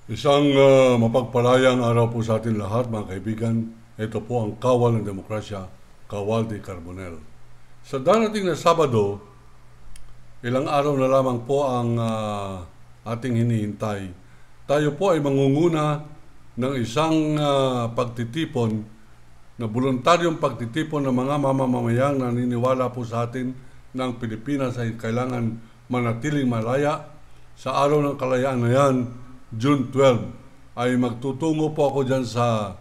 Isang mapagpalayang araw po sa atin lahat, mga kaibigan. Ito po ang Kawal ng Demokrasya, Kawal de Carbonell. Sa darating na Sabado, ilang araw na lamang po ang ating hinihintay. Tayo po ay mangunguna ng isang pagtitipon, na voluntaryong pagtitipon ng mga mamamayang naniniwala po sa atin ng Pilipinas ay kailangan manatiling malaya. Sa araw ng kalayaan na yan, June 12, ay magtutungo po ako dyan sa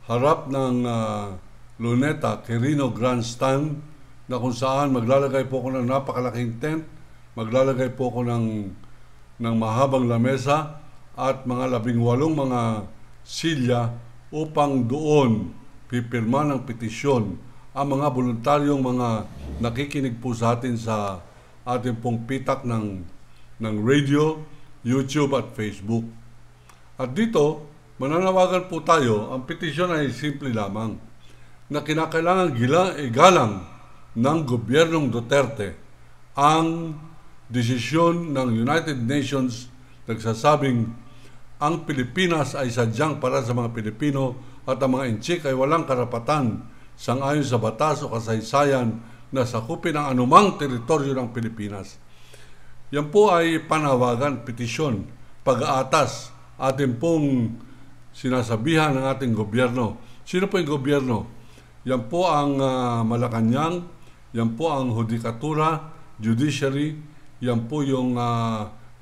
harap ng Luneta Quirino Grandstand, na kung saan maglalagay po ako ng napakalaking tent, maglalagay po ako ng mahabang lamesa at mga 18 mga silya upang doon pipirma ng petisyon ang mga voluntaryong mga nakikinig po sa atin sa ating pong pitak ng radio, YouTube at Facebook. At dito, mananawagan po tayo, ang petisyon ay simple lamang, na kinakailangan igalang ng gobyernong Duterte ang desisyon ng United Nations nagsasabing ang Pilipinas ay sadyang para sa mga Pilipino at ang mga Intsik ay walang karapatan sangayon sa batas o kasaysayan na sakupin ang anumang teritoryo ng Pilipinas. Yan po ay panawagan, petisyon, pag-aatas, atin pong sinasabihan ng ating gobyerno. Sino po yung gobyerno? Yan po ang Malacanang, yan po ang Hudikatura, Judiciary, yan po yung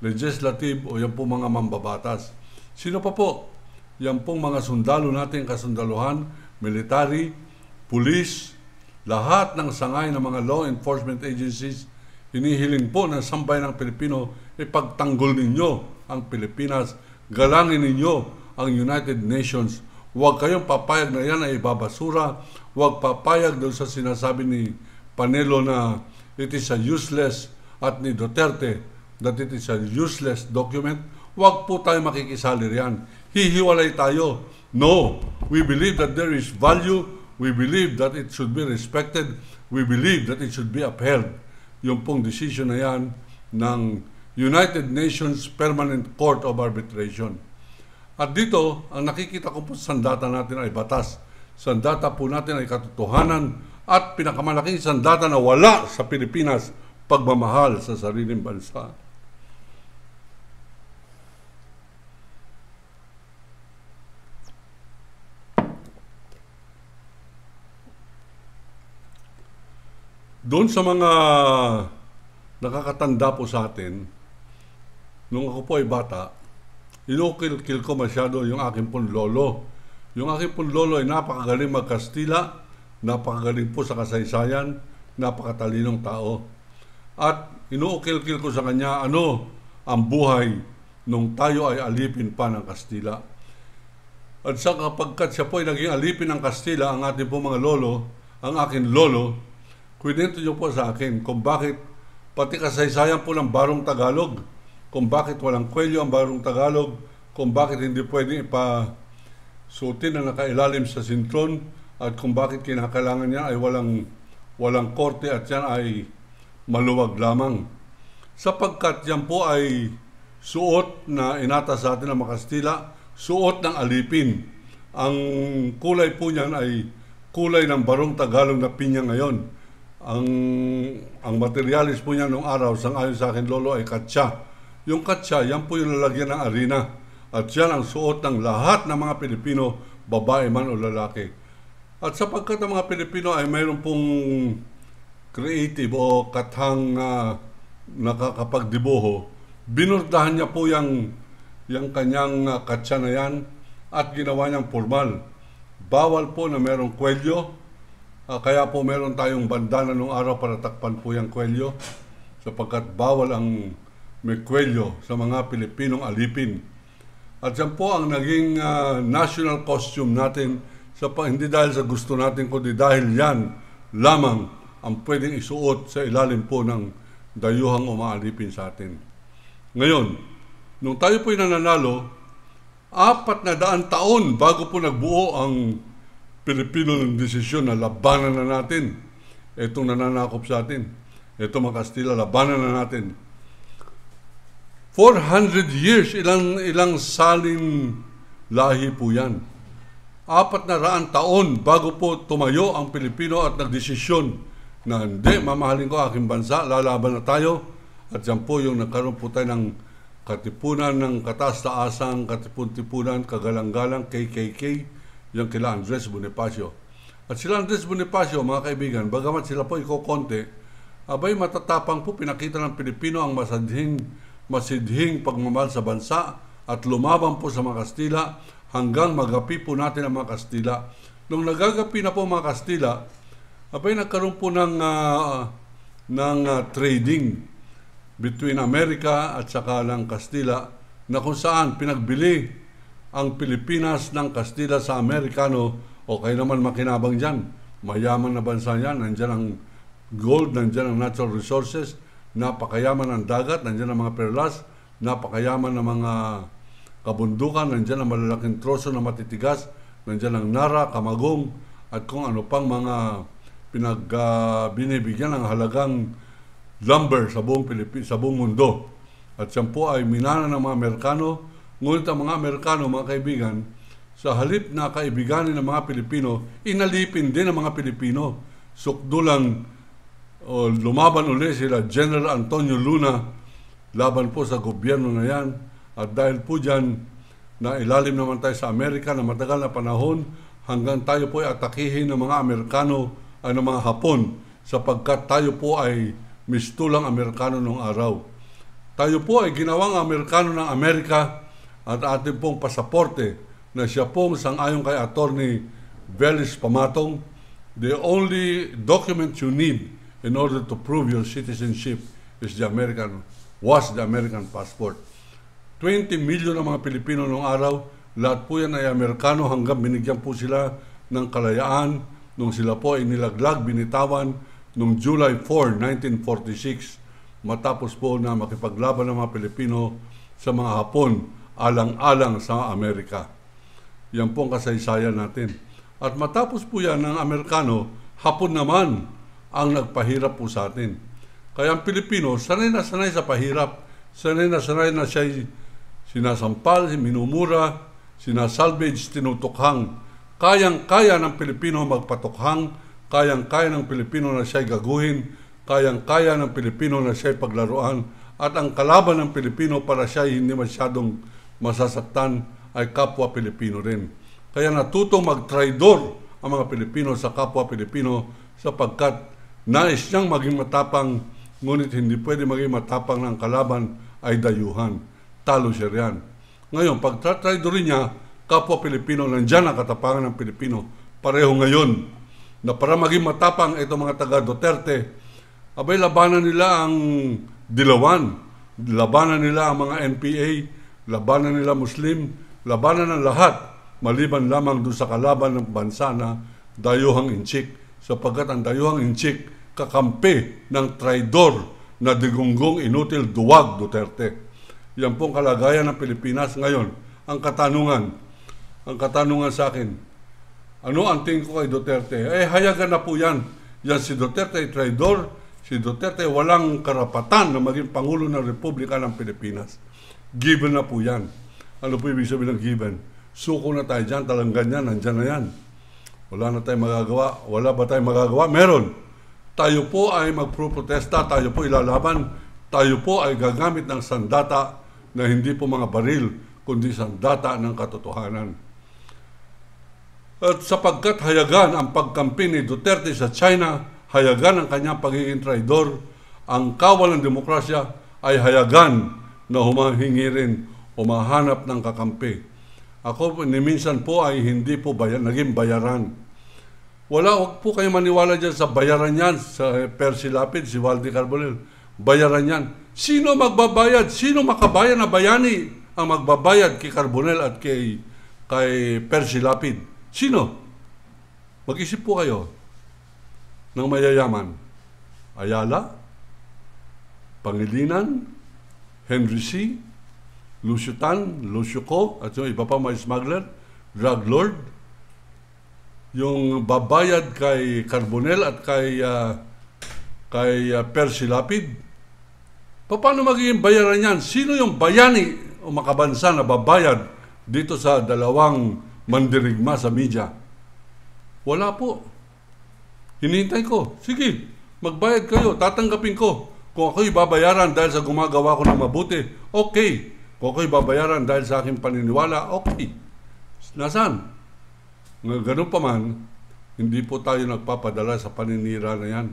Legislative o yan po mga mambabatas. Sino pa po? Yan pong mga sundalo natin, kasundaluhan, military, police, lahat ng sangay ng mga law enforcement agencies. Hinihiling po ng sambayan ng Pilipino, ipagtanggol ninyo ang Pilipinas, galangin ninyo ang United Nations. Huwag kayong papayag na yan ay ibabasura, huwag papayag doon sa sinasabi ni Panelo na it is a useless at ni Duterte that it is a useless document. Huwag po tayo makikisali riyan. Hihiwalay tayo. No, we believe that there is value, we believe that it should be respected, we believe that it should be upheld. Yung pong decision na yan ng United Nations Permanent Court of Arbitration. At dito, ang nakikita ko po sa sandata natin ay batas. Sandata po natin ay katotohanan at pinakamalaking sandata na wala sa Pilipinas, pagmamahal sa sariling bansa. Doon sa mga nakakatanda po sa atin, nung ako po ay bata, inukil-kil ko masyado yung aking pong lolo. Yung aking pong lolo ay napakagaling magkastila, napakagaling po sa kasaysayan, napakatalinong tao. At inuukil-kil ko sa kanya ano ang buhay nung tayo ay alipin pa ng Kastila. At sa kapagkat siya po ay naging alipin ng Kastila, ang ating po mga lolo, ang aking lolo, kwento niyo po sa akin kung bakit pati kasaysayan po ng Barong Tagalog, kung bakit walang kwelyo ang Barong Tagalog, kung bakit hindi pwedeng ipasuotin na nakailalim sa sintron, at kung bakit kinakailangan niya ay walang korte at yan ay maluwag lamang. Sapagkat yan po ay suot na inata sa atin ng mga Kastila, suot ng alipin. Ang kulay po niyan ay kulay ng Barong Tagalog na pinya ngayon. Ang materialis po niya nung araw, sangayon sa akin lolo, ay katsa. Yung katsa, yan po yung lalagyan ng arena. At yan ang suot ng lahat ng mga Pilipino, babae man o lalaki. At sapagkat ang mga Pilipino ay mayroon pong creative o kathang nakakapagdibuho, binurdahan niya po yung kanyang katsa na yan at ginawa niyang formal. Bawal po na mayroong kwelyo. Kaya po meron tayong bandana nung araw para takpan po yung kwelyo, sapagkat bawal ang may kwelyo sa mga Pilipinong alipin. At yan po ang naging national costume natin, hindi dahil sa gusto natin, kundi dahil yan lamang ang pwedeng isuot sa ilalim po ng dayuhang umaalipin sa atin. Ngayon, nung tayo po'y nananalo, 400 taon bago po nagbuo ang Pilipino ng desisyon na labanan na natin itong nananakop sa atin. Ito mga Kastila, labanan na natin. 400 years, ilang salin lahi po yan. 400 taon bago po tumayo ang Pilipino at nagdesisyon na hindi, mamahalin ko aking bansa, lalaban na tayo. At yan po yung nagkaroon po tayo ng katipunan ng kataas-taasang, katipun-tipunan, kagalang-galang, KKK, yung kila Andres Bonifacio. At sila Andres Bonifacio, mga kaibigan, bagamat sila po ikokonte, abay matatapang po pinakita ng Pilipino ang masidhing pagmamahal sa bansa at lumaban po sa mga Kastila hanggang magapi po natin ang mga Kastila. Nung nagagapi na po mga Kastila, abay nagkaroon po ng trading between Amerika at saka ng Kastila na kung saan pinagbili ang Pilipinas ng Kastila sa Amerikano o kayo naman makinabang dyan. Mayaman na bansa yan, nandyan ang gold, nandyan ang natural resources, napakayaman ang dagat, nandyan ang mga perlas, napakayaman ng mga kabundukan, nandyan ang malalaking troso na matitigas, nandyan ang Nara, Kamagong, at kung ano pang mga binibigyan ng halagang lumber sa buong mundo. At yan po ay minana ng mga Amerikano. Ngunit ang mga Amerikano, mga kaibigan, sa halip na kaibiganin ng mga Pilipino, inalipin din ng mga Pilipino. Sukdulang lumaban ulit sila General Antonio Luna laban po sa gobyerno na yan. At dahil po dyan, na ilalim naman tayo sa Amerika na matagal na panahon hanggang tayo po ay atakihin ng mga Amerikano ay ng mga Hapon sapagkat tayo po ay mistulang Amerikano noong araw. Tayo po ay ginawang Amerikano ng Amerika at ating pong pasaporte na siya pong sang-ayon kay Attorney Velis Pamatong, the only document you need in order to prove your citizenship was the American passport. 20 million ng mga Pilipino noong araw, lahat po yan ay Amerikano hanggang binigyan po sila ng kalayaan nung sila po ay nilaglag, binitawan noong July 4, 1946, matapos po na makipaglaban ng mga Pilipino sa mga Hapon, alang-alang sa Amerika. Yan po ang kasaysayan natin. At matapos po yan ng Amerikano, Hapon naman ang nagpahirap po sa atin. Kaya ang Pilipino, sanay na sanay sa pahirap, sanay na siya sinasampal, minumura, sinasalvage, tinutukhang. Kayang-kaya ng Pilipino magpatukhang, kayang-kaya ng Pilipino na siya'y gaguhin, kayang-kaya ng Pilipino na siya'y paglaruan, at ang kalaban ng Pilipino para siya'y hindi masyadong masasaktan ay kapwa Pilipino rin. Kaya natutong mag-traidor ang mga Pilipino sa kapwa Pilipino sapagkat nais niyang maging matapang, ngunit hindi pwede maging matapang ng kalaban ay dayuhan. Talo siya riyan. Ngayon, pag traidorin niya, kapwa Pilipino, nandyan ang katapangan ng Pilipino. Pareho ngayon, na para maging matapang itong mga taga Duterte, abay labanan nila ang Dilawan, labanan nila ang mga NPA, labanan nila Muslim, labanan ng lahat, maliban lamang doon sa kalaban ng bansa na Dayuhang Inchik, sapagkat ang Dayuhang Inchik kakampi ng traidor na digunggong inutil duwag Duterte. Yan pong kalagayan ng Pilipinas ngayon. Ang katanungan sa akin, ano ang tingin ko kay Duterte? Hayagan na po yan. Yan si Duterte ay traidor, si Duterte walang karapatan na maging Pangulo ng Republika ng Pilipinas. Given na po yan. Ano po ibig sabihin ng given? Suko na tayo dyan, talang ganyan, nandyan na yan. Wala na tayong magagawa. Wala ba tayong magagawa? Meron. Tayo po ay magproprotesta, tayo po ilalaban, tayo po ay gagamit ng sandata na hindi po mga baril, kundi sandata ng katotohanan. At sapagkat hayagan ang pagkampi ni Duterte sa China, hayagan ang kanyang pagiging traidor, ang kawal ng demokrasya ay hayagan na humahingi rin, humahanap ng kakampi. Ako minsan po ay hindi po naging bayaran. Huwag po kayo maniwala dyan sa bayaran yan, sa Percy Lapid, si Waldy Carbonell. Bayaran yan. Sino magbabayad? Sino makabayan na bayani ang magbabayad kay Carbonell at kay Percy Lapid? Sino? Mag-isip po kayo ng mayayaman. Ayala, Pangilinan, Henry C., Lucio Tan, Lucio Co., at yung iba pa mga smuggler, drug lord, yung babayad kay Carbonell at kay Percy Lapid, Paano magiging bayaran yan? Sino yung bayani o makabansa na babayad dito sa dalawang mandirigma sa media? Wala po. Hinihintay ko. Sige, magbayad kayo. Tatanggapin ko. Kung ako'y babayaran dahil sa gumagawa ko ng mabuti, okay. Kung ako'y babayaran dahil sa aking paniniwala, okay. Nasaan? Ganun pa man, hindi po tayo nagpapadala sa paninira na yan.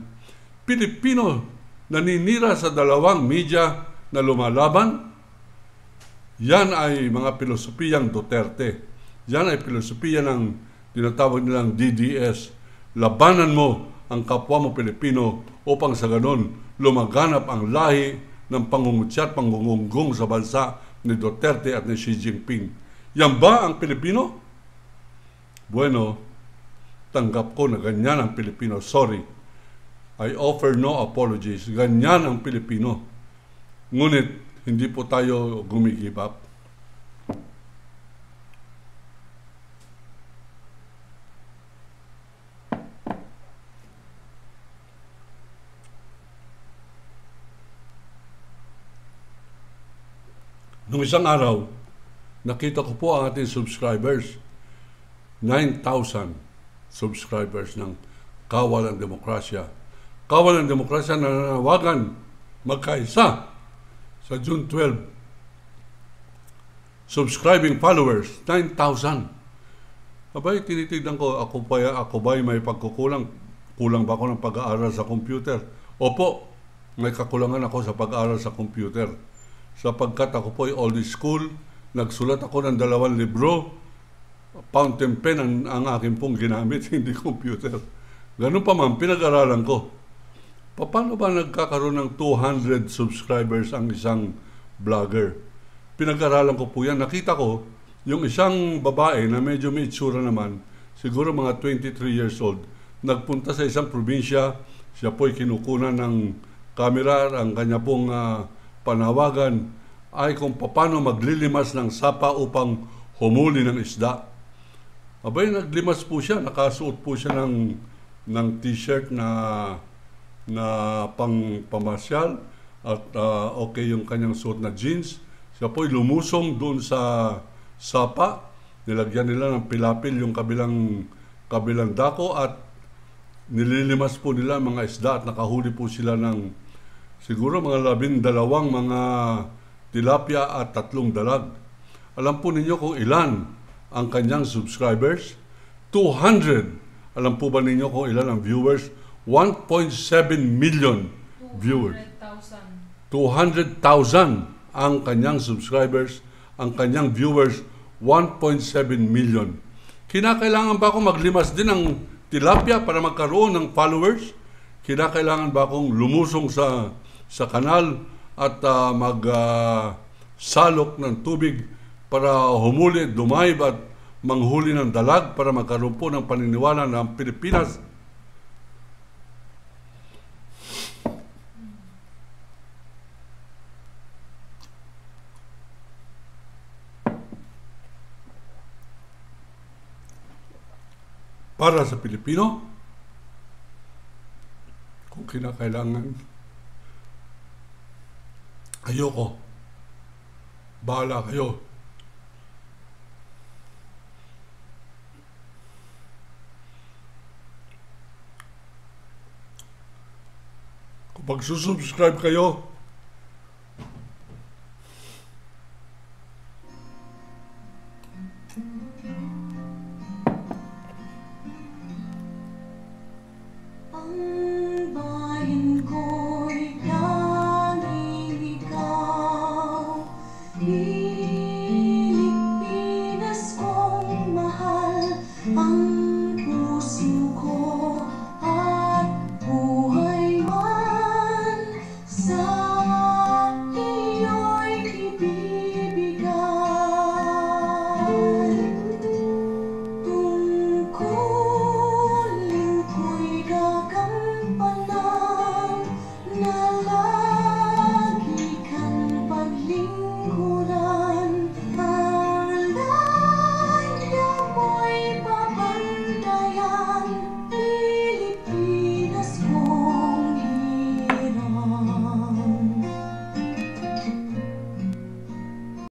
Pilipino naninira sa dalawang media na lumalaban, yan ay mga pilosopiyang Duterte. Yan ay filosofiya ng tinatawag nilang DDS. Labanan mo ang kapwa mo Pilipino upang sa ganon lumaganap ang lahi ng pangungutya at pangungunggong sa bansa ni Duterte at ni Xi Jinping. Yan ba ang Pilipino? Bueno, tanggap ko na ganyan ang Pilipino. Sorry. I offer no apologies. Ganyan ang Pilipino. Ngunit, hindi po tayo gumigive up. Nung isang araw, nakita ko po ang ating subscribers. 9,000 subscribers ng Kawal ng Demokrasya. Kawal ng Demokrasya na nananawagan magkaisa sa June 12. Subscribing followers, 9,000. Abay, tinitignan ko, ako ba may pagkukulang? Kulang ba ako ng pag-aaral sa computer? Opo, may kakulangan ako sa pag-aaral sa computer. Sapagkat ako po ay old school, nagsulat ako ng 2 libro, fountain pen ang aking pong ginamit, hindi computer. Ganun pa man, pinag-aralan ko. Paano ba nagkakaroon ng 200 subscribers ang isang vlogger? Pinag-aralan ko po yan. Nakita ko, yung isang babae na medyo may itsura naman, siguro mga 23 years old, nagpunta sa isang probinsya, siya po'y kinukunan ng kamera, ang kanya pong panawagan ay kung paano maglilimas ng sapa upang humuli ng isda. Abay, naglimas po siya, nakasuot po siya ng t-shirt na pamasyal at okay yung kanyang suot na jeans. Siya po'y lumusong doon sa sapa. Nilagyan nila ng pilapil yung kabilang dako at nililimas po nila mga isda at nakahuli po sila ng siguro mga 12 mga tilapia at 3 dalag. Alam po ninyo kung ilan ang kanyang subscribers? 200. Alam po ba ninyo kung ilan ang viewers? 1.7 million viewers. 200,000 ang kanyang subscribers, ang kanyang viewers, 1.7 million. Kinakailangan ba akong maglimas din ng tilapia para magkaroon ng followers? Kinakailangan ba akong lumusong sa kanal at salok ng tubig para humuli, dumayb at manghuli ng dalag para magkaroon po ng paniniwala ng Pilipinas? Para sa Pilipino, kung kinakailangan, ayoko. Bahala kayo. Kung magsusubscribe kayo, ang bayan ko'y tanging ikaw.